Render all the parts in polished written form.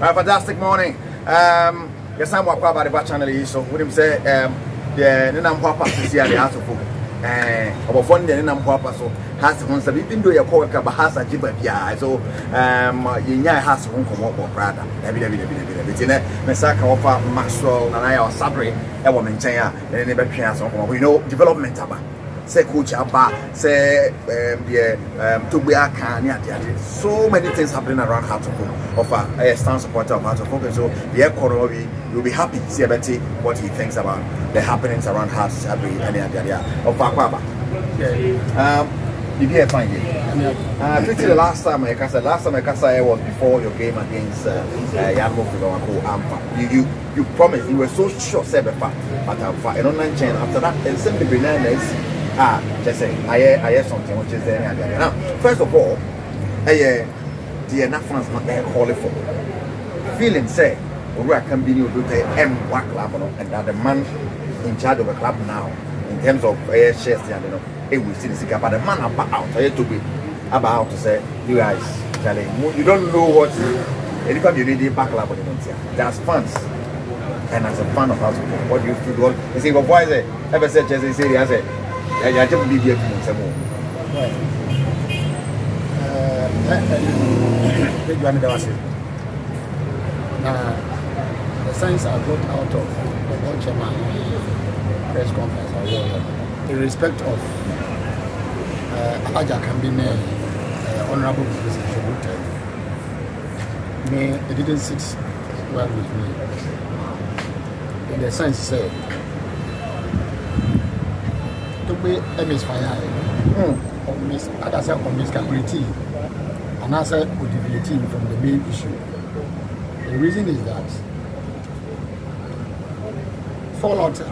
Fantastic morning. Yes, I'm walking about the channel. So, what him say? The Ninam Papa is here. The house of folk. About one day, Ninam Papa so has to once even though your co-worker has a jibba. So, you has to come up or rather. Mesaka offer Maxwell and I are Sabri. I will maintain and never chance on. We know development about. Say coach Abba, say Togbe, so many things happening around Hartlepool of a stand supporter of Hartlepool. So the economy will be happy to see about what he thinks about the happenings around Hartlepool and the idea of Aquaba. You get fine. I think the last time I was before your game against Yambo Ampa. You promised, you were so sure, said but I don't know chain after that and simply bananas. Just say I hear something which is there. Now, first of all, the enough fans not there calling for feeling say we can be new to the M1 club and that the man in charge of the club now in terms of shares, you know, it will see the but the man about to be about to say you guys Charlie, you don't know what anytime you need a back club there's fans. And as a fan of house, what do you feel? You see, but why is it? Ever said Chelsea City? I say, I just be here for some more. The signs I got out of the board chairman press conference in respect of Aja Kambine, honorable President it didn't sit well with me. In the sense, say, Togbe fire on miscalculity and answer deviating from the main issue. The reason is that fallout a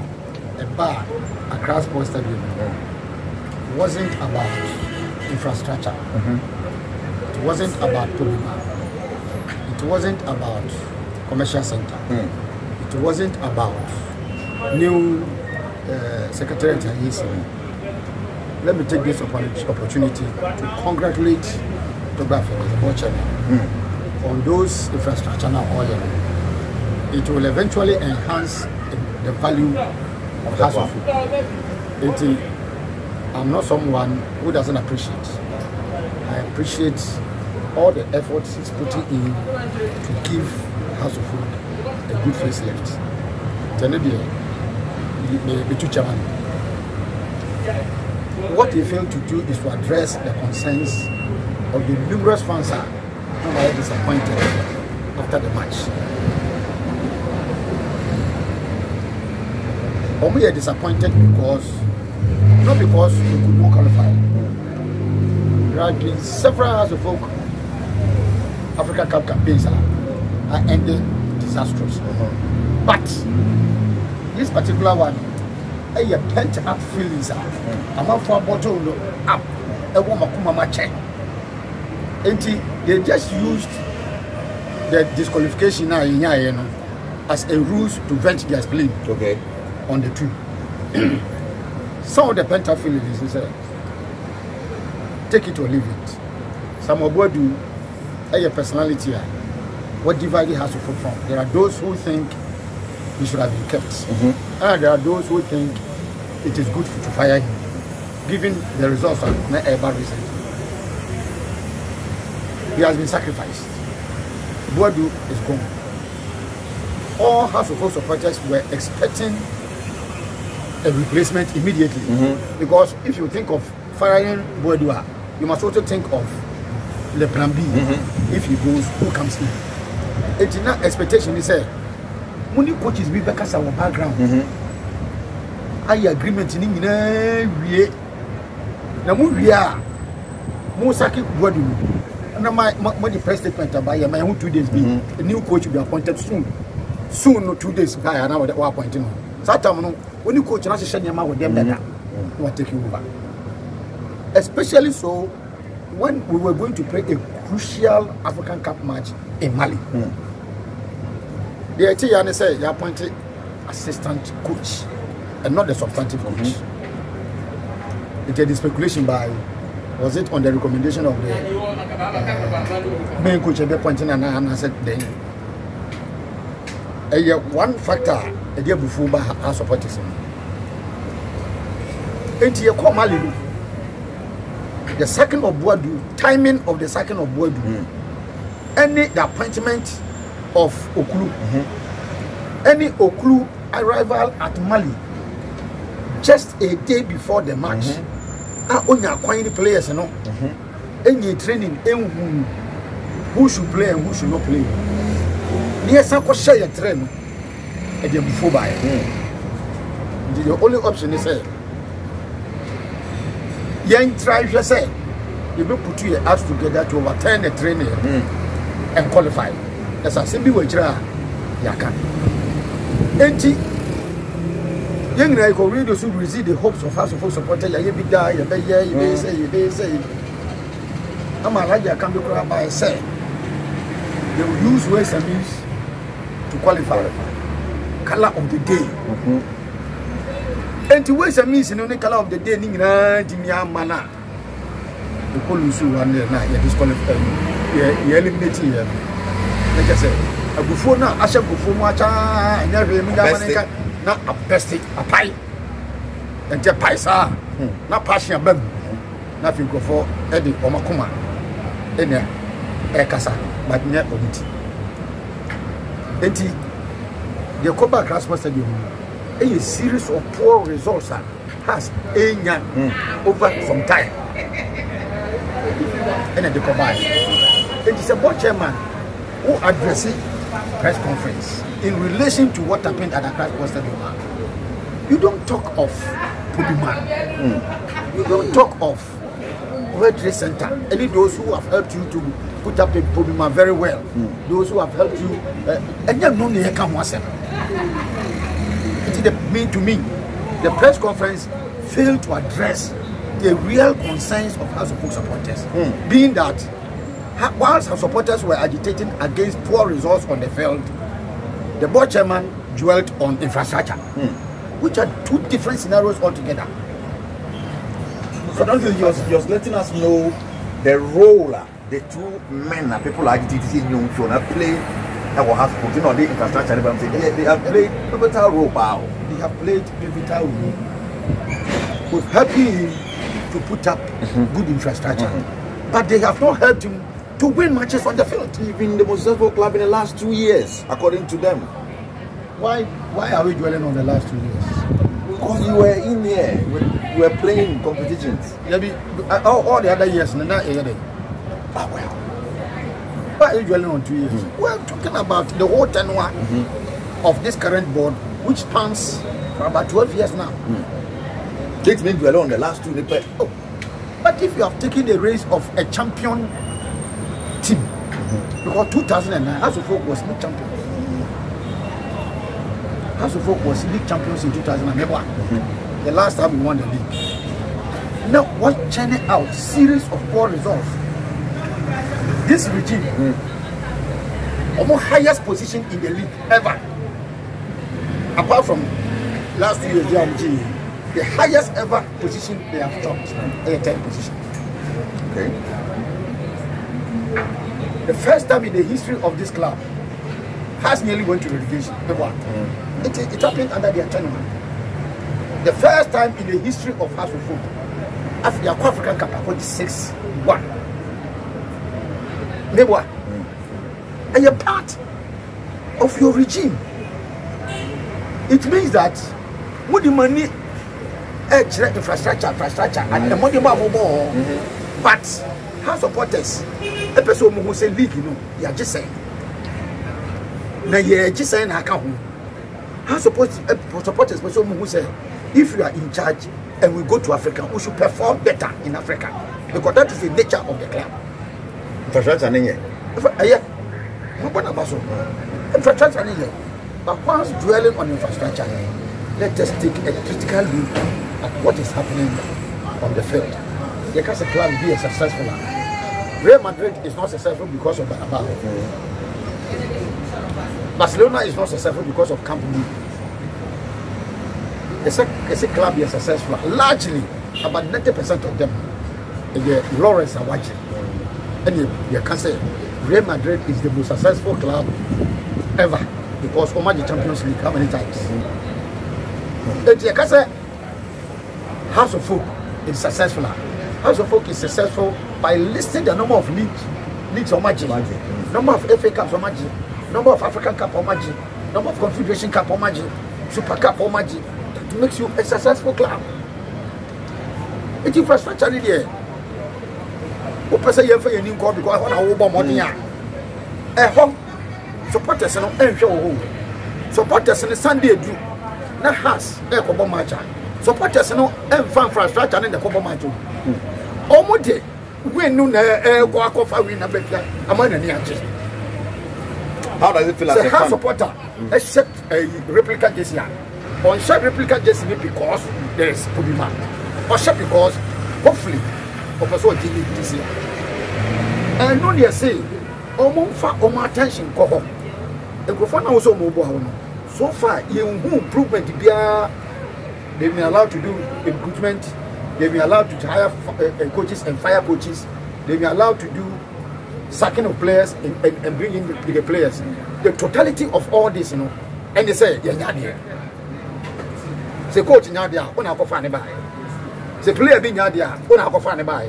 bar across Port Stadium wasn't about infrastructure. It wasn't about Togbe. It wasn't about commercial center. It wasn't about new secretariat and let me take this opportunity to congratulate Togbe the board chairman on those infrastructure now order. It will eventually enhance the value of house of food. I'm not someone who doesn't appreciate. I appreciate all the efforts he's putting in to give house of food a good facelift. What he failed to do is to address the concerns of the numerous fans who were disappointed after the match. We are disappointed not because we could not qualify. There have been several House of Folk Africa Cup campaigns are ending disastrous. But this particular one, a pent up feelings I'm up for a bottle up a woman check. They just used the disqualification now as a ruse to vent their spleen on the two. Some of the pent up feelings is take it or leave it. Some of what do a personality what divided has to put from. There are those who think he should have been kept. And there are those who think it is good to fire him, given the results of Eba recently. He has been sacrificed. Boadu is gone. All House of Folk supporters were expecting a replacement immediately. Because if you think of firing Boadu, you must also think of the plan B. If he goes, who comes in? It's not expectation. He said, "Muni coaches be back as our background. I agreement in England. Now, we are Mosaki Boadu. And my press statement about my own 2 days being a new coach will be appointed soon. Soon, no 2 days. Guy, and I was appointing. Satam, when you coach, and I said, "Yama with them, that will take you over." Especially so when we were going to play a crucial African Cup match in Mali. The Etienne said you appointed assistant coach and not the substantive coach. It had the speculation by, was it on the recommendation of the main coach and the pointing and I said then one factor a dear before our supporters. And you come Mali. The second of Boadu, timing of the second of Boadu, any the appointment of Okulu, any Okulu arrival at Mali just a day before the match. Only acquiring players, you know, any training, who should play and who should not play. Yes, I could share a train and you before by. The only option is young tribes, you say, you will put your ass together to overturn the training and qualify. That's a simple way. Yakan. Young Nico really should receive the hopes of House of supporters. You be die, you may say. I'm a lawyer, can be crap by say. They will use ways and means to qualify. Color of the day. And to ways and means in only color of the day, Nina, Mana. The Colusu one day, you disqualify. You eliminate here. Like I said, before now, I shall go for much and every not a bestie, a pie, and just paisa, not passion a bem, nothing go for Eddie or Makuma, in there, Ekasa, but not Obiti. Enti, the Copa Class Stadium, a series of poor results has a young over some time. And at the Copa, it is a board chairman who addressed press conference in relation to what happened at the Class Stadium. You don't talk of Pobiman. You don't talk of World Trade Center. Only those who have helped you to put up a Pobiman very well. Those who have helped you, and you know they come once. It mean to me, the press conference failed to address the real concerns of House of Folk supporters, being that whilst our supporters were agitating against poor results on the field, the board chairman dwelt on infrastructure, which are two different scenarios altogether. So don't you just letting us know the role the two men that people are agitating in young children play that will have put on the infrastructure. They have played pivotal role. Wow. They have played pivotal role with helping him to put up good infrastructure, but they have not helped him to win matches on the field. He's been the most successful club in the last 2 years, according to them. Why are we dwelling on the last 2 years? Because you were in there, you were playing competitions. Maybe all the other years, not well. Why are you dwelling on 2 years? We're talking about the whole tenure of this current board, which spans for about 12 years now. It means dwell on the last 2 years. But if you have taken the race of a champion team, because 2009 House of Folk was league champion. House of Folk was league champions in 2001. The last time we won the league. Now, what's churning out series of poor results? This regime, almost highest position in the league ever, apart from last 2 years, the highest ever position they have topped, a 10th position. Okay. The first time in the history of this club has nearly went to relegation. It happened under their tenure. The first time in the history of House of Folk, after the African Cup, 6-1. And you're part of your regime. It means that with the money, infrastructure, and the money more, but House supporters, a person who say league, you know, you are just saying. Now you're just saying I can't. House supporters, person who say, if you are in charge and we go to Africa, we should perform better in Africa because that is the nature of the club. Infrastructure, infrastructure, but once dwelling on infrastructure, let us take a critical look at what is happening on the field. The Casa Club be a successful one. Real Madrid is not successful because of Bernabeu. Barcelona is not successful because of Camp Nou. It's a club is successful. Largely, about 90% of them, the Lawrence are watching. And you can say Real Madrid is the most successful club ever because Oma the Champions League how many times? It's House of Folk is successful. House of Folk is successful by listing the number of leagues on Magic, number of FA Cups on Magic, number of African Cup on Magic, number of Confederation Cup on Magic, Super Cup on Magic. That makes you a successful club. It's infrastructure there. Who person you for your new club because I want to over money. Home supporters no show. Supporters in Sunday do na has e ko match. Supporters no infrastructure in the Kobo match. Omo when no na go akofa win na betia amana ni ache. How does it feel as a fan? Supporter except a replica this year. On share replica just because there is Pubima. Or share because hopefully Professor Jimmy this year. And no they say Omo attention go home. The Grofana also mobile. So far, you improvement. They've been allowed to do recruitment. They've been allowed to hire coaches and fire coaches. They've been allowed to do sacking of players and bring in the players. The totality of all this, and they say, yeah, the coach in Yadia, when I go find by. The player being Yadia, when I go find by.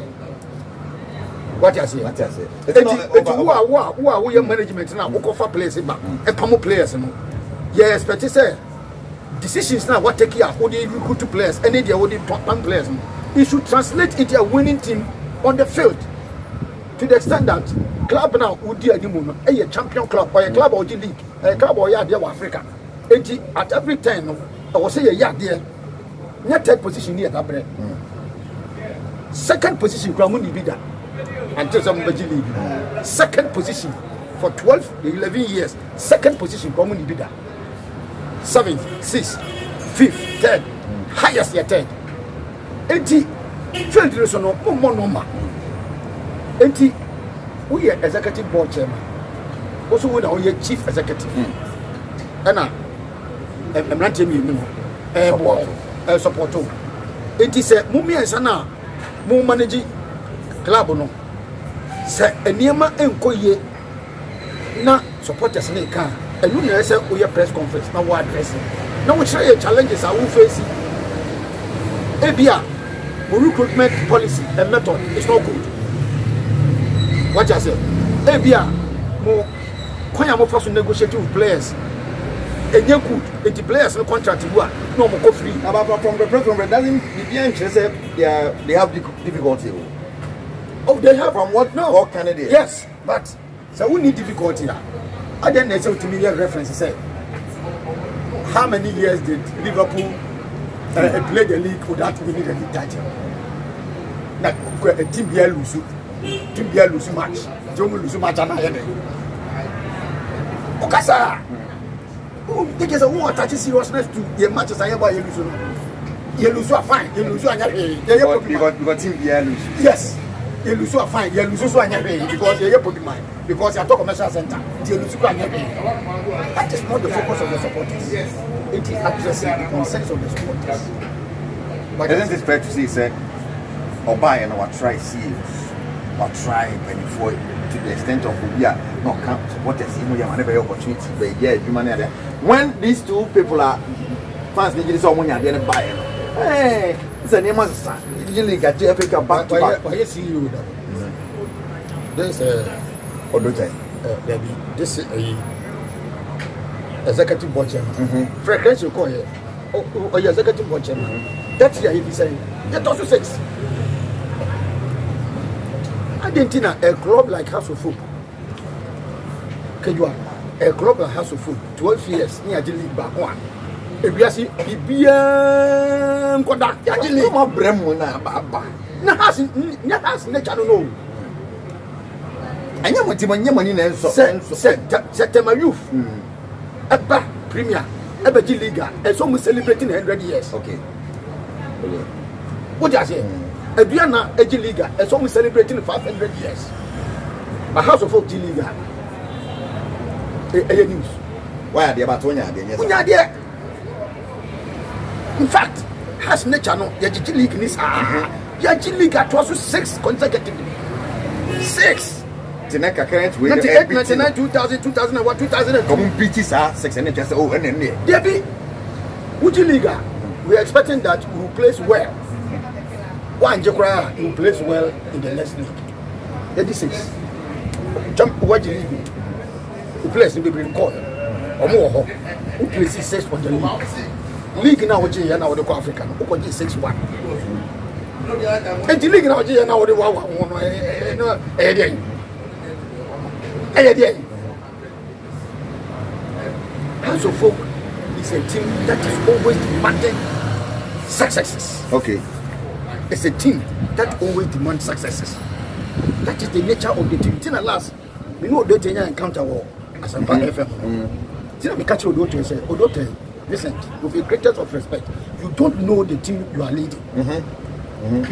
What I say? Who are your management now? Who offer players back? And promote players, yes, but it's a decisions now. What take care? Who they recruit to players? Any they would top players. It should translate into a winning team on the field. To the extent that club now would do a champion club or a club or the league, a club or yeah, there Africa. At every time, I will say a yeah, dear. Not third position near that bread. Second position, Gramuni Bida. Until some league. Second position for 12, 11 years. Second position, Gramuni Bida. 7th, 6th, 5th, 3rd, highest yet 3rd. 80 field reason no more normal. 80 we are executive board chairman. Also we are chief executive. And I'm not telling you support. 80 say mummy and sana mu manage club no. Say eniema enkoye na supporters ne kan. And you know, say we press conference now what addressing. Now we try challenges are we facing. ABR recruitment policy and method is not good. What I say? ABR mo kwanya mo first negotiate with players. And you good. The players no contract you are no more go free. About from the president doesn't the interest they have difficulty. Oh, they have from what now? All candidates. Yes, but so we need difficulty now. I then say to me reference say how many years did Liverpool play the league without winning the league title? Now a team here lose match. Don't lose match and I Okasa. They just want to touch seriousness to the matches I ever lose. You lose are fine. You lose because team here lose. Yes. You lose are fine. You lose because you put in mind. Because you are talking commercial center. That is not the focus of the supporters. It is addressing the concerns of the supporters. But isn't it fair to say, sir, or buy and our try CEOs, or try before to the extent of we are not count supporters, you know, you have never opportunity, but yeah, you manage. When these two people are fans, they just someone you're going to buy. Hey, it's a name of son. You really got to pick up back to back. Why you see you? There's this is a executive board chairman. Frequency you call here. Oh, executive board chairman. That's year he saying. That also says. Argentina, a club like House of Folk. A club like House of Folk, 12 years near the league back one. If you see, Bibian Kodak, Yajili, Bremona, Baba. Nahas, nature no. I know what you money and September youth. Eba Premier, Eba G Liga, and so we're celebrating 100 years. Okay. What do I say? Adriana G Liga, and so we're celebrating 500 years. A House of Folk G Liga. A news. Why are they about Tonya? In fact, has nature no Yaji League in this Yaji League at also 6 consecutively. 6. Tineka current way. 98, 99, 2000, 2001, 2002. Common pitches are 6 and just oh and then Debbie, Uji Liga, we are expecting that we will place well. One Jokra will place well in the next league. 86. Jump what you league. We place in the green court. Or more. Who places 6 on the league. League now, which is now the African. Who can 6-1. And the league now, now the Wawa. House of Folk is a team that is always demanding successes. Okay. It's a team that always demands successes. That is the nature of the team. Tina last, we know the Kenya encounter war as a FM. Tina me catch Odote and say, Odote, listen, with the greatest of respect, you don't know the team you are leading.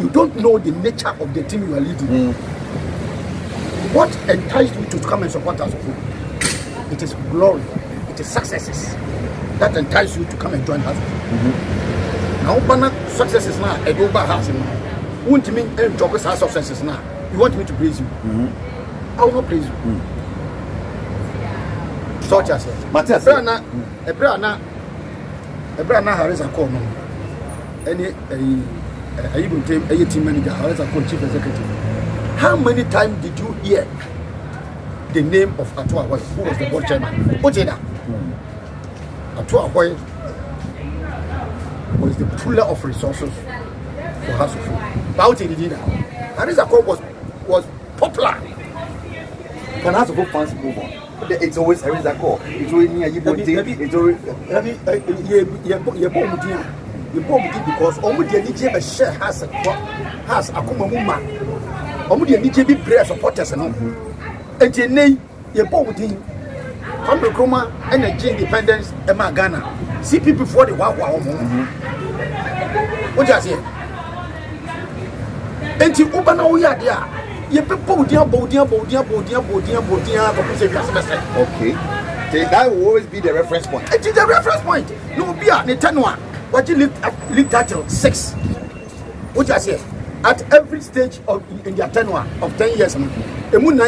You don't know the nature of the team you are leading. What enticed you to come and support us? It is glory, it is successes that entice you to come and join us. Now, banner successes now, a global house. Won't mean and talk us successes now. You want me to praise you? I will not praise you. Such as Matthias, a brana Harris a call. Any a team manager, Harris a call chief executive. How many times did you hear the name of Atua Boy, who was the board chairman? Ojeda. Atua Boy was the puller of resources for House of Folk. Bauti did that. Harisa Call was popular. Can House of Folk fans move on? It's always Harisa Call. It's always near you. It's always because almost the DJ share has a Kumamuma. Almost the DJ prayer supporters and Jenny, your Bomutin, Humble Chroma, and the Independence, and Ghana. See people for the Wawa. What you say? And you open all your dear. You people, dear. Okay. That will always be the reference point. It is the reference point. No, be at Netanua. What you league title 6. What you say? At every stage in their tenure of 10 years, 9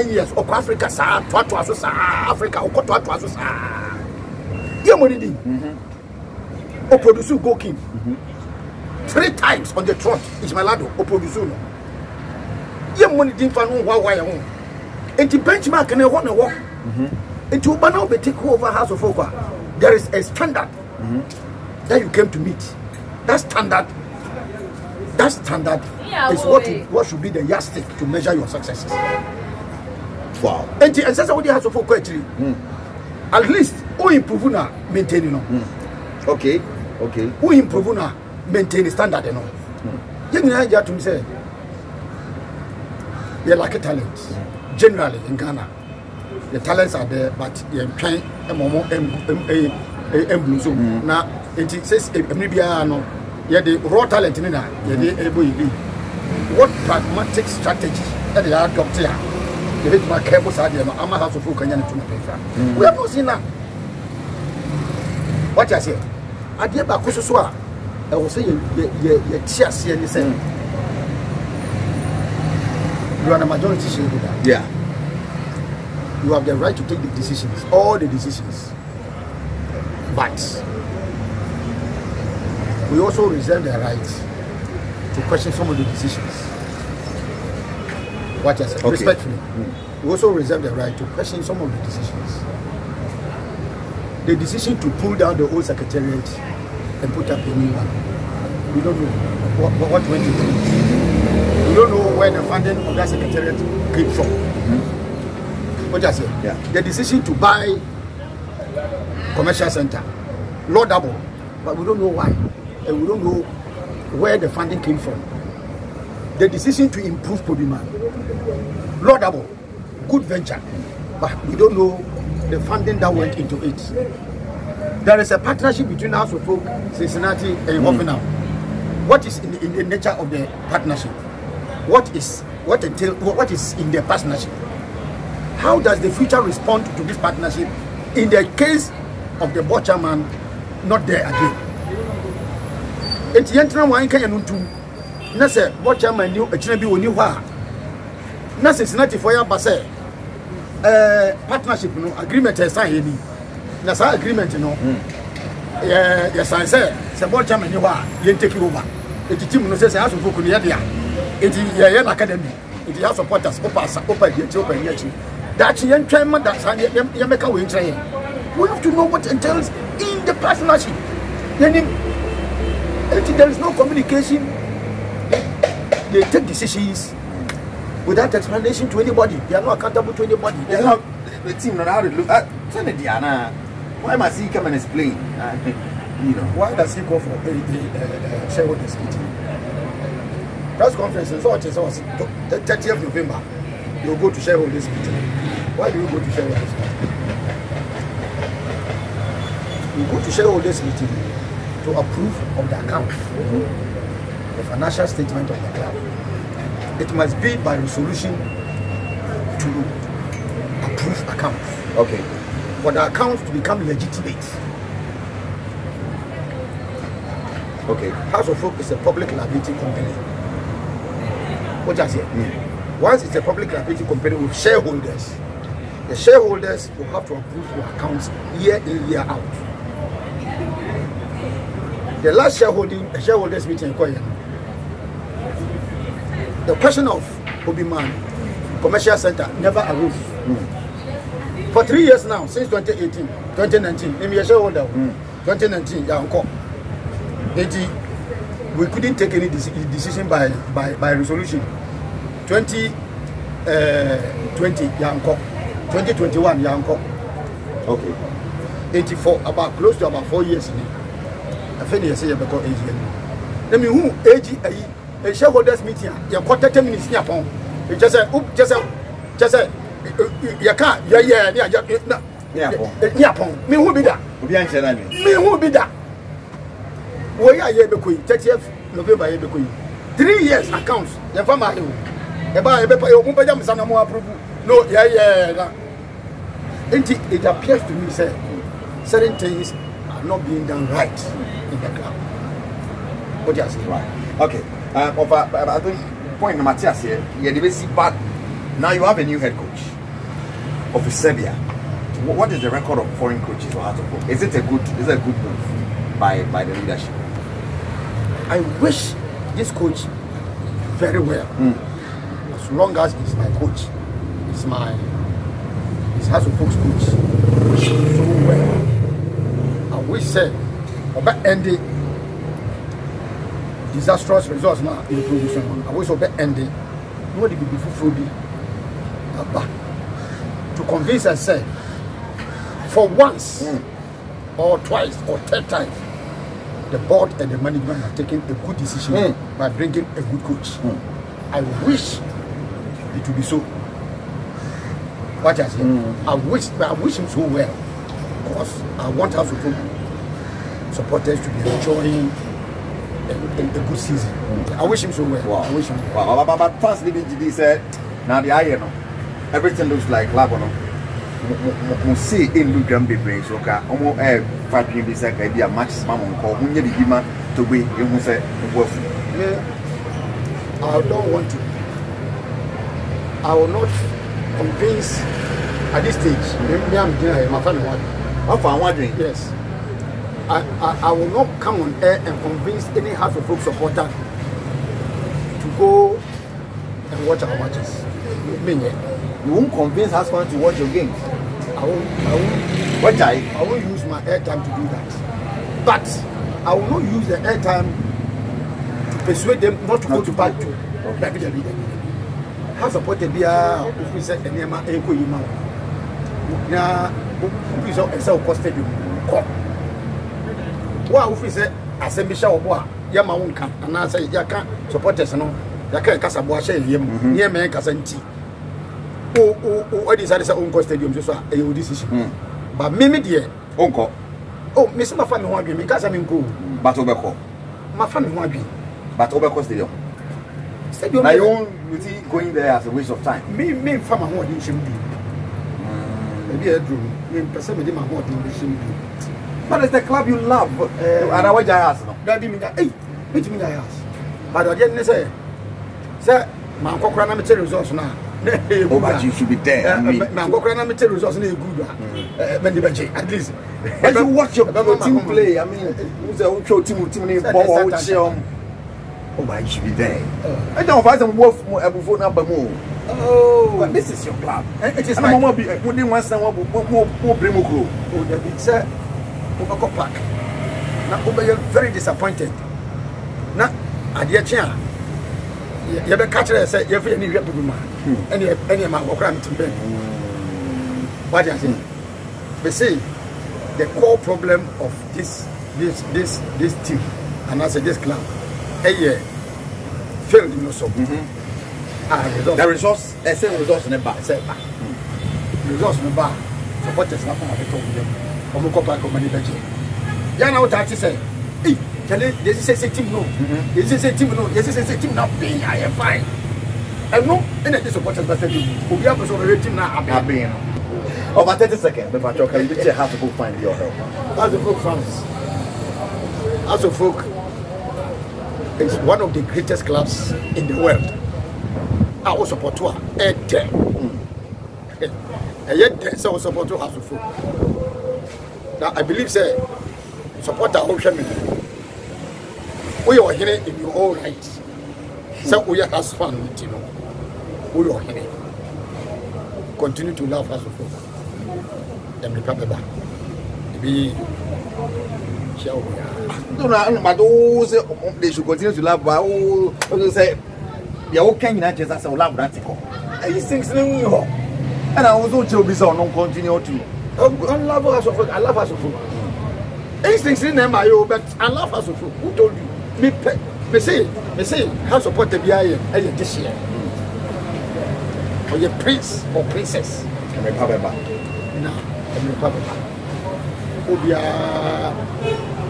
years, of Africa, Africa, or produce go king 3 times on the trot. Is my lado or produce no. Young money didn't find why and the benchmark and I want to walk into Banao be take over House of Folk. There is a standard that you came to meet. That standard is what should be the yardstick to measure your successes. Wow. And the ancestor of the House of Folk actually, at least who improve na maintain Okay. Who improve na maintain the standard You know, to me say, you lack talent. Generally in Ghana, the talents are there, but you can't now it says maybe no. Yeah, the raw talent in there. Yeah, what pragmatic strategy that they are adopting? The hit my cables are there. I'm a House of Folk and to we have not seen that. What I say? I did back Kusua. I will say, you cheers here, listen. You are the majority shareholder. Yeah. You have the right to take the decisions, all the decisions. But we also reserve the right to question some of the decisions. What I said, respectfully. We also reserve the right to question some of the decisions. The decision to pull down the old secretariat and put up a new one. We don't know what went into it. We don't know where the funding of that secretariat came from. What I said? Yeah. The decision to buy commercial center, laudable, but we don't know why. And we don't know where the funding came from. The decision to improve Podima, laudable, good venture, but we don't know the funding that went into it. There is a partnership between House of Folk, Cincinnati, and Hoffenheim. What is in the nature of the partnership? What is in the partnership? How does the future respond to this partnership in the case of the board chairman not there again? It's Yantra Wanka and Untu. Nasa, board chairman knew a Chinabi knew her. Nasa Cincinnati for your Basse. partnership no agreement sign any. Na sa agreement no. Yeah, sign say board chairman you are you take over. The team no say as of no dia. It is academy. It is supporters open here. That you train that you make a win train. We have to know what entails in the partnership. Then there is no communication. They take decisions without explanation to anybody. They are not accountable to anybody. They are not the team not how to look at Diana. Why must he come and explain? You know, why does he go for a shareholders meeting? Press conference is 30th of November. You go to shareholders meeting. Why do you go to shareholders meeting? You go to shareholders meeting to approve of the account, the financial statement of the club. It must be by resolution to approve accounts. Okay. For the accounts to become legitimate. Okay. House of Folk is a public liability company. What I say? Once it's a public liability company with shareholders, the shareholders will have to approve your accounts year in, year out. The last shareholders meeting, the question of Obiman Commercial Center never arose. For 3 years now, since 2018, 2019, maybe a shareholder, 2019, we couldn't take any decision by resolution. 2020, 2021, okay. 84, about close to about 4 years. I think you say about age. Let me who age a shareholders meeting. You got 30 minutes near phone. You just say, you can't, yeah, me who be that? Me who be that? We are here because 30th November 3 years accounts. The farmer, no, it appears to me say certain things are not being done right in the club. What do you say? Right. Okay. I think point number two here. But now you have a new head coach of Serbia. What is the record of foreign coaches for Hearts of Oak? Is it a good move by the leadership? I wish this coach very well. As long as he's my coach, he's House of Oak's coach. I wish him so well. I wish about ending disastrous results now in the production. I wish about ending. Nobody be before to convince us say for once or twice or third time, the board and the management have taken a good decision by bringing a good coach. I wish it would be so. What I say? I wish him so well because I want us to supporters to be enjoying a good season. I wish him so well. Wow. I wish him. Wow. But first, he said, now the iron, everything looks like Labono. See in Luke Gramby Brains, okay, almost 5 minutes like a match, Mamma, or Munya to be, you must say, worth. I don't want to. I will not convince at this stage. Maybe I'm doing my family. I'm wondering. Yes. I will not come on air and convince any House of Folk supporter to go and watch our matches. You won't convince husband to watch your games. I won't use my airtime to do that. But I will not use the airtime to persuade them not to go to back to WWE. House of Folk officer and Nema Eko Yima. Now, officer and so costed you. What officer assembly show boy, Yama won't come, and I say, Yaka supporters no, Yaka Casaboa, near me Casanti. Oh, decided to own stadium just a decision. But Mimi dear, Uncle. Oh, Miss Mafan won't be because I'm in cool. But Obeko. Mafan won't be. But Obeko Stadium. Stadium, I own you see going there as a waste of time. Me, farmer who didn't be. Maybe a dream, me, person with him, I want to be. But it's the club you love. And I watch your ass. That didn't mean that. Hey, which mean I ask. But I didn't say, sir, my cockran material results now. Oh, but you should be there. I mean, I'm going to tell results in a good at least. When you watch your team play, I mean, who's a team ball? Oh, but you should be there. I don't find some work for number more. Oh, but this is your club. It is my mom. Wouldn't want someone more bring more crew. Oh, the big sir, Overco Park. Now, you're very disappointed. Now, at your chair, you have a catcher and said, you have any rep of man. Any man will cram to bed. What do you say? They say the core problem of this team, and I say this club, failed in your sub. The results, I say results in the back. Results in the back. Supporters not going to talk to them. Overco Park of Manipulation. Yana, what I say? This is a team no. This is a team no. This is a team not being I am fine. I know any of the supporters that we have a team now are being. Over 30 seconds, but you can have to find your help. As a folk fans, as a folk, it's one of the greatest clubs in the world. I was support to and yet there's also support to as a folk. Now I believe say support our option. We are here in your own right. So we are as fun with you. We are here. Continue to love us before. And recover back. Be shall we? But those they should continue to love. But say, you all can not just as a love that. And he thinks, and I also tell this on continue to. I love us of I love us of food. Instincts in them, but I love us of food. Who told you? Me say, how support the BIA this year? Or your prince or princess? I'm a papa. No, I'm a papa.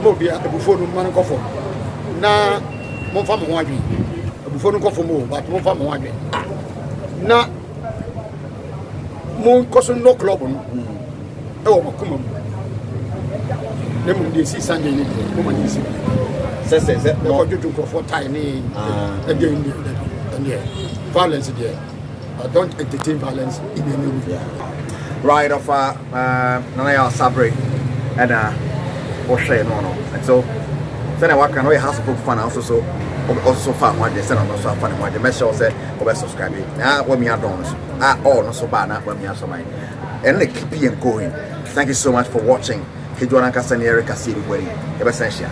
Mobia, before the man go for. Na, mon femme wagi. Before no go for more, but mon femme wagi. Na, mon cousin no club. Oh, come on. They see Sunday, woman is. Says that no do for tiny again. Violence there. Don't entertain violence in the movie. Right off Nana Sabre and O'Shea no. And so then I work on a house of fun also far one day, send on also fun one. The message said, over subscribe. When we are done, all not so bad, when we are so mine. And they keep going. Thank you so much for watching. Kejuana Kasani Erika City Wedding. Ever since